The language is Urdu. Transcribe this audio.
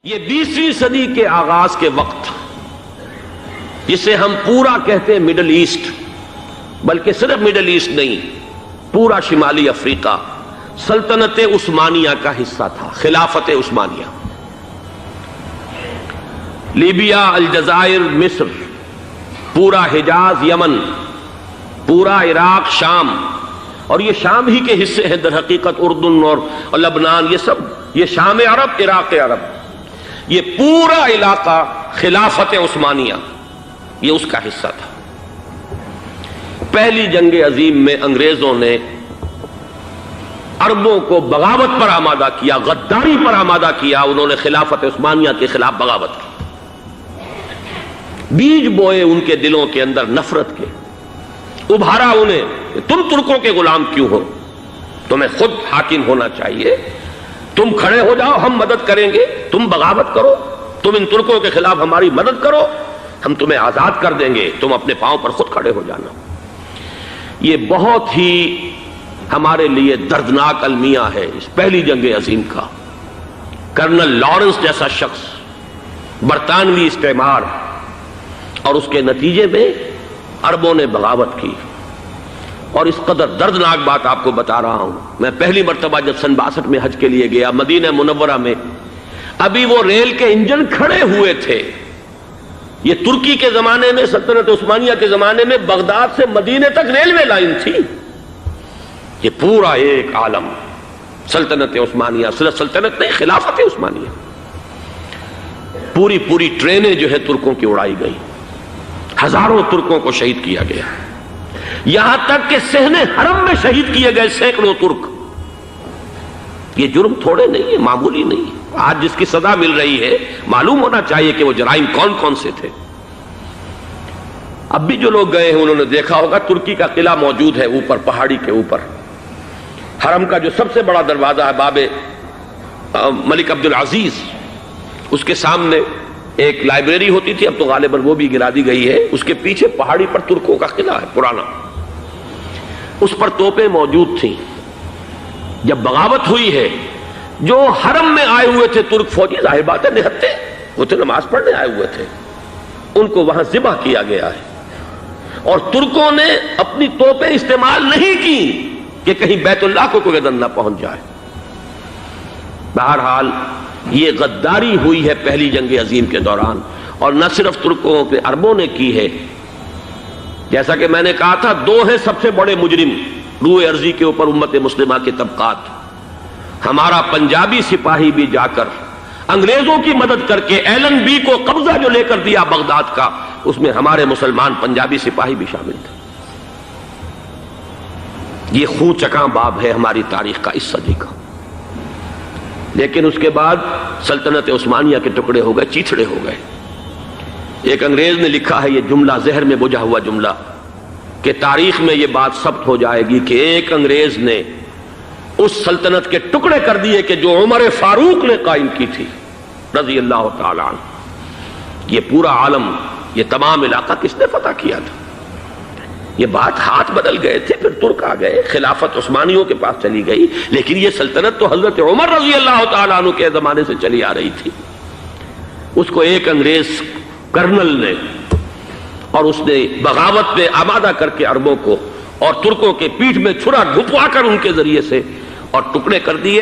یہ 20ویں صدی کے آغاز کے وقت جسے ہم پورا کہتے ہیں مڈل ایسٹ، بلکہ صرف مڈل ایسٹ نہیں، پورا شمالی افریقہ سلطنت عثمانیہ کا حصہ تھا، خلافت عثمانیہ۔ لیبیا، الجزائر، مصر، پورا حجاز، یمن، پورا عراق، شام، اور یہ شام ہی کے حصے ہیں در حقیقت، اردن اور لبنان، یہ شام عرب، عراق عرب، یہ پورا علاقہ خلافت عثمانیہ یہ اس کا حصہ تھا۔ پہلی جنگ عظیم میں انگریزوں نے عربوں کو بغاوت پر آمادہ کیا، غداری پر آمادہ کیا، انہوں نے خلافت عثمانیہ کے خلاف بغاوت کی، بیج بوئے ان کے دلوں کے اندر نفرت کے، ابھارا انہیں، تم ترکوں کے غلام کیوں ہو، تمہیں خود حاکم ہونا چاہیے، تم کھڑے ہو جاؤ، ہم مدد کریں گے، تم بغاوت کرو، تم ان ترکوں کے خلاف ہماری مدد کرو، ہم تمہیں آزاد کر دیں گے، تم اپنے پاؤں پر خود کھڑے ہو جانا۔ یہ بہت ہی ہمارے لیے دردناک المیہ ہے اس پہلی جنگ عظیم کا۔ کرنل لارنس جیسا شخص، برطانوی استعمار، اور اس کے نتیجے میں عربوں نے بغاوت کی۔ اور اس قدر دردناک بات آپ کو بتا رہا ہوں، میں پہلی مرتبہ جب سن 62 میں حج کے لیے گیا مدینہ منورہ میں، ابھی وہ ریل کے انجن کھڑے ہوئے تھے۔ یہ ترکی کے زمانے میں، سلطنت عثمانیہ کے زمانے میں بغداد سے مدینے تک ریلوے لائن تھی۔ یہ پورا ایک عالم سلطنت عثمانیہ، صرف سلطنت نہیں، خلافت عثمانیہ، پوری ٹرینیں جو ہے ترکوں کی اڑائی گئی، ہزاروں ترکوں کو شہید کیا گیا، یہاں تک کہ صحن حرم میں شہید کیے گئے سینکڑوں ترک۔ یہ جرم تھوڑے نہیں ہے، معمولی نہیں ہے۔ آج جس کی سزا مل رہی ہے، معلوم ہونا چاہیے کہ وہ جرائم کون کون سے تھے۔ اب بھی جو لوگ گئے ہیں انہوں نے دیکھا ہوگا، ترکی کا قلعہ موجود ہے اوپر پہاڑی کے اوپر، حرم کا جو سب سے بڑا دروازہ ہے باب ملک عبدالعزیز، اس کے سامنے ایک لائبریری ہوتی تھی، اب تو غالباً وہ بھی گرا دی گئی ہے، اس کے پیچھے پہاڑی پر ترکوں کا قلعہ ہے پرانا، اس پر توپیں موجود تھیں۔ جب بغاوت ہوئی ہے، جو حرم میں آئے ہوئے تھے ترک فوجی، ظاہر بات ہے نہتے، وہ تو نماز پڑھنے آئے ہوئے تھے، ان کو وہاں ذبح کیا گیا ہے، اور ترکوں نے اپنی توپیں استعمال نہیں کی کہ کہیں بیت اللہ کو کوئی اذن نہ پہنچ جائے۔ بہرحال یہ غداری ہوئی ہے پہلی جنگ عظیم کے دوران، اور نہ صرف ترکوں پہ عربوں نے کی ہے۔ جیسا کہ میں نے کہا تھا، دو ہیں سب سے بڑے مجرم روئے ارضی کے اوپر امت مسلمہ کے طبقات۔ ہمارا پنجابی سپاہی بھی جا کر انگریزوں کی مدد کر کے ایلن بی کو قبضہ جو لے کر دیا بغداد کا، اس میں ہمارے مسلمان پنجابی سپاہی بھی شامل تھے۔ یہ خون چکاں باب ہے ہماری تاریخ کا اس صدی کا۔ لیکن اس کے بعد سلطنت عثمانیہ کے ٹکڑے ہو گئے، چیتھڑے ہو گئے۔ ایک انگریز نے لکھا ہے یہ جملہ، زہر میں بجھا ہوا جملہ، کہ تاریخ میں یہ بات ثبت ہو جائے گی کہ ایک انگریز نے اس سلطنت کے ٹکڑے کر دیے کہ جو عمر فاروق نے قائم کی تھی رضی اللہ تعالیٰ عنہ۔ یہ پورا عالم، یہ تمام علاقہ کس نے فتح کیا تھا؟ یہ بات ہاتھ بدل گئے تھے، پھر ترک آ گئے، خلافت عثمانیوں کے پاس چلی گئی، لیکن یہ سلطنت تو حضرت عمر رضی اللہ تعالیٰ عنہ کے زمانے سے چلی آ رہی تھی۔ اس کو ایک انگریز کرنل نے، اور اس نے بغاوت پہ آمادہ کر کے عربوں کو اور ترکوں کے پیٹھ میں چھرا گھپوا کر ان کے ذریعے سے اور ٹکڑے کر دیے۔